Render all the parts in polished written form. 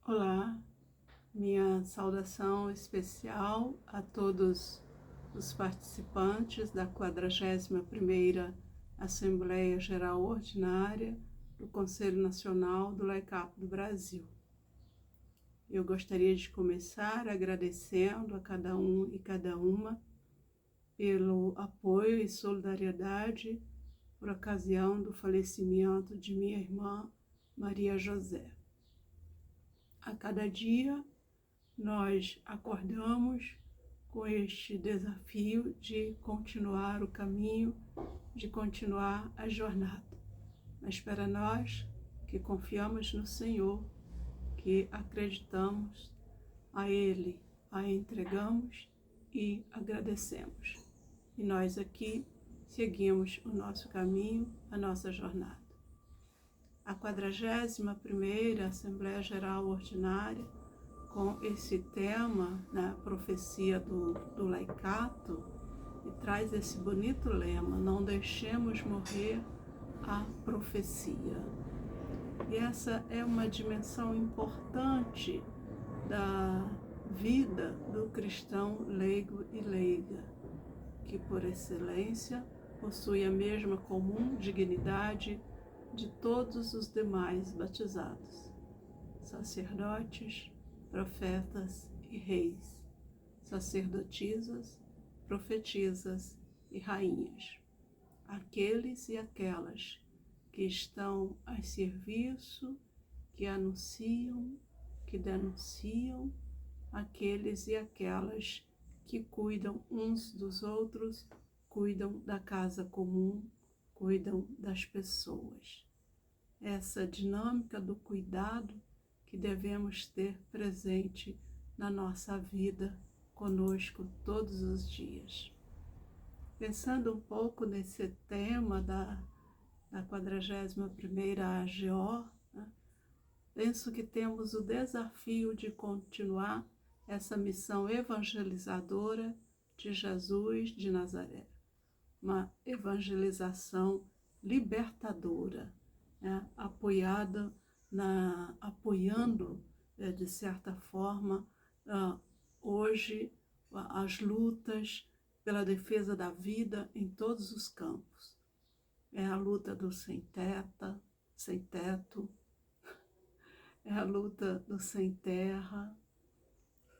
Olá, minha saudação especial a todos os participantes da 41ª Assembleia Geral Ordinária do Conselho Nacional do Laicato do Brasil. Eu gostaria de começar agradecendo a cada um e cada uma pelo apoio e solidariedade por ocasião do falecimento de minha irmã Maria José. A cada dia, nós acordamos com este desafio de continuar o caminho, de continuar a jornada. Mas para nós que confiamos no Senhor, que acreditamos a Ele, a entregamos e agradecemos. E nós aqui seguimos o nosso caminho, a nossa jornada. A 41ª Assembleia Geral Ordinária, com esse tema, na profecia do laicato, e traz esse bonito lema: não deixemos morrer a profecia. E essa é uma dimensão importante da vida do cristão leigo e leiga, que por excelência possui a mesma comum dignidade de todos os demais batizados, sacerdotes, profetas e reis, sacerdotisas, profetisas e rainhas, aqueles e aquelas que estão a serviço, que anunciam, que denunciam, aqueles e aquelas que cuidam uns dos outros, cuidam da casa comum, cuidam das pessoas. Essa dinâmica do cuidado que devemos ter presente na nossa vida conosco todos os dias. Pensando um pouco nesse tema da 41ª AGO, né, penso que temos o desafio de continuar essa missão evangelizadora de Jesus de Nazaré. Uma evangelização libertadora, né, apoiando, de certa forma, hoje as lutas pela defesa da vida em todos os campos. É a luta do sem teto, é a luta do sem terra,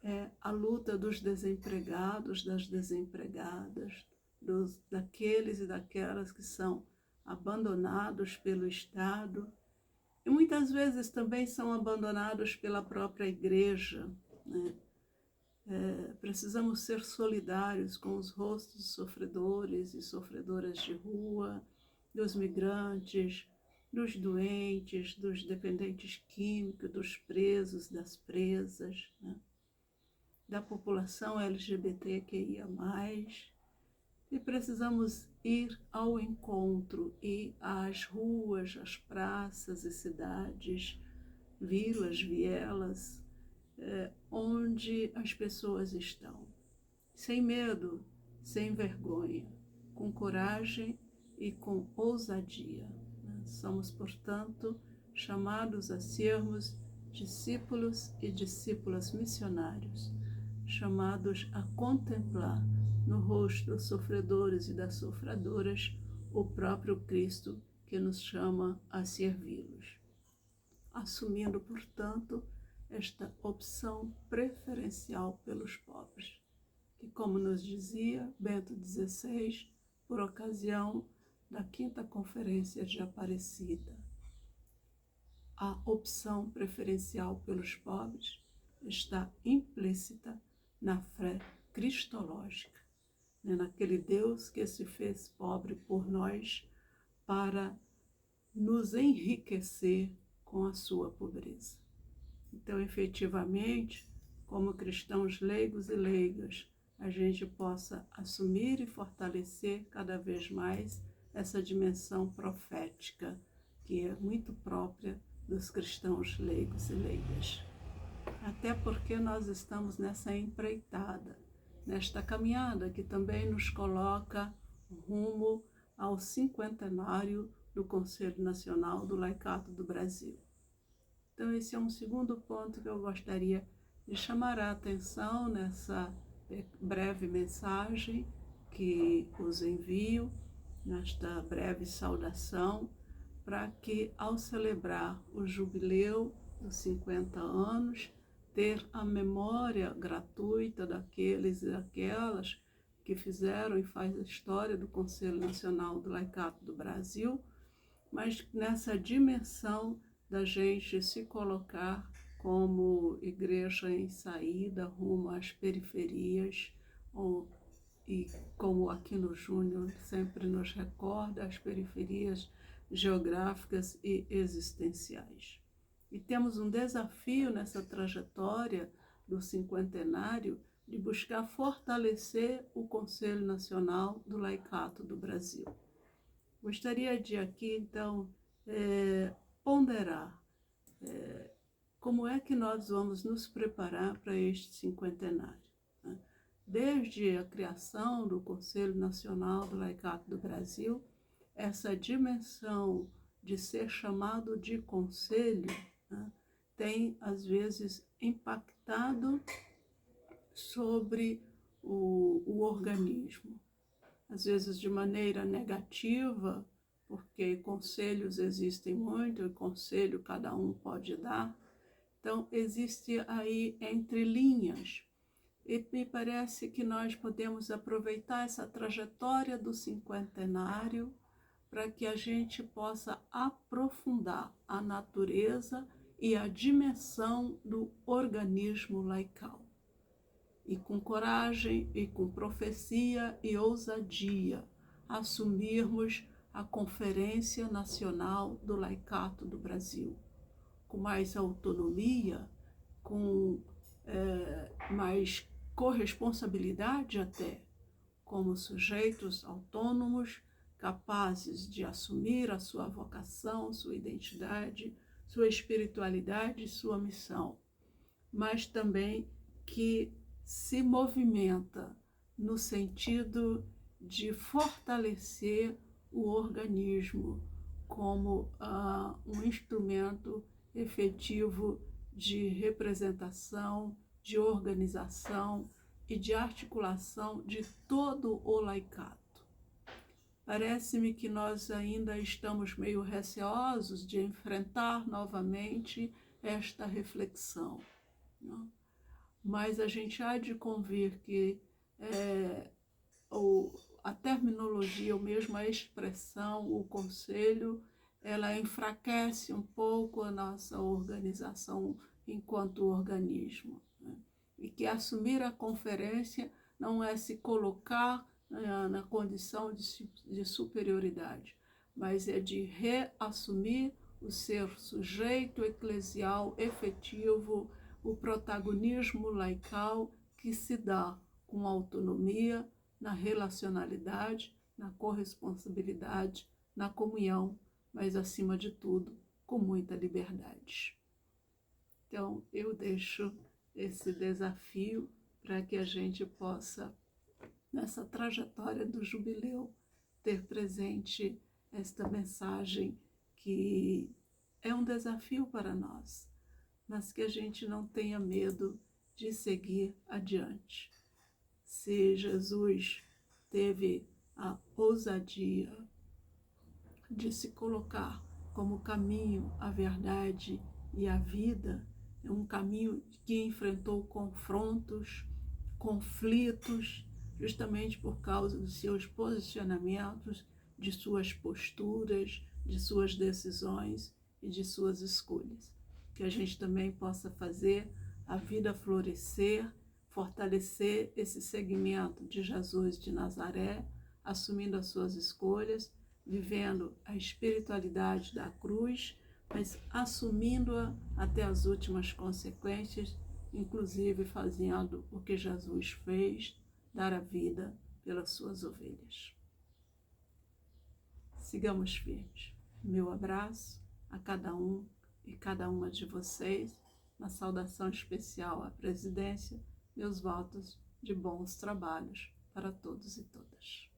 é a luta dos desempregados, das desempregadas, daqueles e daquelas que são abandonados pelo Estado e muitas vezes também são abandonados pela própria igreja, né? Precisamos ser solidários com os rostos sofredores e sofredoras de rua, dos migrantes, dos doentes, dos dependentes químicos, dos presos, das presas, né? Da população LGBTQIA+, e precisamos ir ao encontro, ir às ruas, às praças e cidades, vilas, vielas, onde as pessoas estão, sem medo, sem vergonha, com coragem e com ousadia. Somos, portanto, chamados a sermos discípulos e discípulas missionários, chamados a contemplar no rosto dos sofredores e das sofredoras o próprio Cristo que nos chama a servi-los. Assumindo, portanto, esta opção preferencial pelos pobres, que, como nos dizia Bento XVI, por ocasião da 5ª Conferência de Aparecida, a opção preferencial pelos pobres está implícita na fé cristológica, né, naquele Deus que se fez pobre por nós para nos enriquecer com a sua pobreza. Então, efetivamente, como cristãos leigos e leigas, a gente possa assumir e fortalecer cada vez mais essa dimensão profética, que é muito própria dos cristãos leigos e leigas. Até porque nós estamos nessa empreitada, nesta caminhada que também nos coloca rumo ao 50º do Conselho Nacional do Laicato do Brasil. Então, esse é um segundo ponto que eu gostaria de chamar a atenção nessa breve mensagem que os envio, nesta breve saudação, para que, ao celebrar o jubileu dos 50 anos, ter a memória gratuita daqueles e daquelas que fizeram e faz a história do Conselho Nacional do Laicato do Brasil, mas nessa dimensão da gente se colocar como igreja em saída rumo às periferias, e como Aquino Júnior sempre nos recorda, as periferias geográficas e existenciais. E temos um desafio nessa trajetória do cinquentenário de buscar fortalecer o Conselho Nacional do Laicato do Brasil. Gostaria de aqui, então, ponderar como é que nós vamos nos preparar para este cinquentenário, né? Desde a criação do Conselho Nacional do Laicato do Brasil, essa dimensão de ser chamado de conselho, né, tem, às vezes, impactado sobre o organismo. Às vezes de maneira negativa, porque conselhos existem muito, e conselho cada um pode dar. Então, existe aí entre linhas. E me parece que nós podemos aproveitar essa trajetória do cinquentenário para que a gente possa aprofundar a natureza e a dimensão do organismo laical. E com coragem, e com profecia e ousadia, assumirmos a Conferência Nacional do Laicato do Brasil, com mais autonomia, com mais corresponsabilidade até, como sujeitos autônomos, capazes de assumir a sua vocação, sua identidade, sua espiritualidade, sua missão, mas também que se movimenta no sentido de fortalecer o organismo como um instrumento efetivo de representação, de organização e de articulação de todo o laicato. Parece-me que nós ainda estamos meio receosos de enfrentar novamente esta reflexão, não? Mas a gente há de convir que a terminologia, ou mesmo a expressão, o conselho, ela enfraquece um pouco a nossa organização enquanto organismo, né? E que assumir a conferência não é se colocar na condição de superioridade, mas é de reassumir o ser sujeito eclesial efetivo, o protagonismo laical que se dá com autonomia, na relacionalidade, na corresponsabilidade, na comunhão, mas, acima de tudo, com muita liberdade. Então, eu deixo esse desafio para que a gente possa, nessa trajetória do jubileu, ter presente esta mensagem que é um desafio para nós, mas que a gente não tenha medo de seguir adiante. Se Jesus teve a ousadia de se colocar como caminho, a verdade e a vida, é um caminho que enfrentou confrontos, conflitos, justamente por causa dos seus posicionamentos, de suas posturas, de suas decisões e de suas escolhas. Que a gente também possa fazer a vida florescer, fortalecer esse segmento de Jesus de Nazaré, assumindo as suas escolhas, vivendo a espiritualidade da cruz, mas assumindo-a até as últimas consequências, inclusive fazendo o que Jesus fez, dar a vida pelas suas ovelhas. Sigamos firmes. Meu abraço a cada um e cada uma de vocês, uma saudação especial à presidência, meus votos de bons trabalhos para todos e todas.